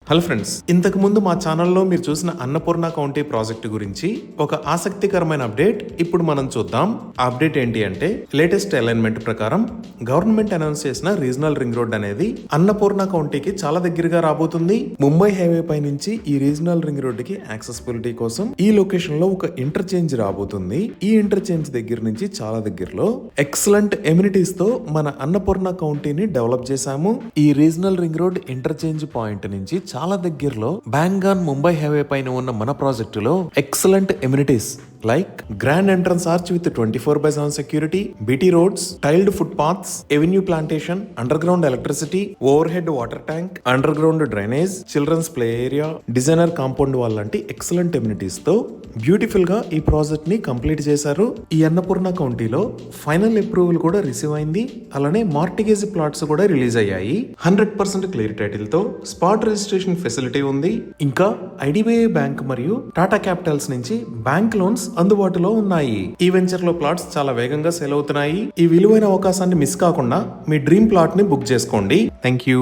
Hello friends, ఇంతకు ముందు మా ఛానల్లో మీరు చూసిన అన్నపూర్ణ కౌంటీ ప్రాజెక్టు గురించి ఒక ఆసక్తికరమైన అప్డేట్ ఇప్పుడు మనం చూద్దాం. ఆ అప్డేట్ ఏంటి అంటే, లేటెస్ట్ అలైన్మెంట్ ప్రకారం గవర్నమెంట్ అనౌన్స్ చేసిన రీజనల్ రింగ్ రోడ్ అనేది అన్నపూర్ణ కౌంటీకి చాలా దగ్గరగా రాబోతుంది. ముంబై హైవే పై నుంచి ఈ రీజనల్ రింగ్ రోడ్ కి యాక్సెసిబిలిటీ కోసం ఈ లొకేషన్ లో ఒక ఇంటర్చేంజ్ రాబోతుంది. ఈ ఇంటర్చేంజ్ దగ్గర నుంచి చాలా దగ్గరలో ఎక్సలెంట్ ఎమ్యూనిటీస్ తో మన అన్నపూర్ణ కౌంటీని డెవలప్ చేశాము. ఈ regional ring road interchange point నుంచి చాలా దగ్గరలో బ్యాంగాన్ ముంబై హైవే పైన ఉన్న మన ప్రాజెక్టులో excellent amenities like grand entrance arch with 24/7 security, BT roads, tiled foot paths, avenue plantation, underground electricity, overhead water tank, underground drainage, children's play area, designer compound wall లాంటి excellent amenities తో beautiful గా ఈ project ని complete చేశారు. ఈ అన్నపూర్ణ కౌంటీలో final approval కూడా receive అయింది. అలానే మార్టిగేజ్ ప్లాట్స్ కూడా రిలీజ్ అయ్యాయి. 100% క్లియర్ టైటిల్ తో స్పాట్ రిజిస్ట్రేషన్ ఫెసిలిటీ ఉంది. ఇంకా ఐడిబిఐ బ్యాంక్ మరియు టాటా క్యాపిటల్స్ నుంచి బ్యాంక్ లోన్స్ అందుబాటులో ఉన్నాయి. ఈ వెంచర్ లో ప్లాట్స్ చాలా వేగంగా సేల్ అవుతున్నాయి. ఈ విలువైన అవకాశాన్ని మిస్ కాకుండా మీ డ్రీమ్ ప్లాట్ ని బుక్ చేసుకోండి. Thank you.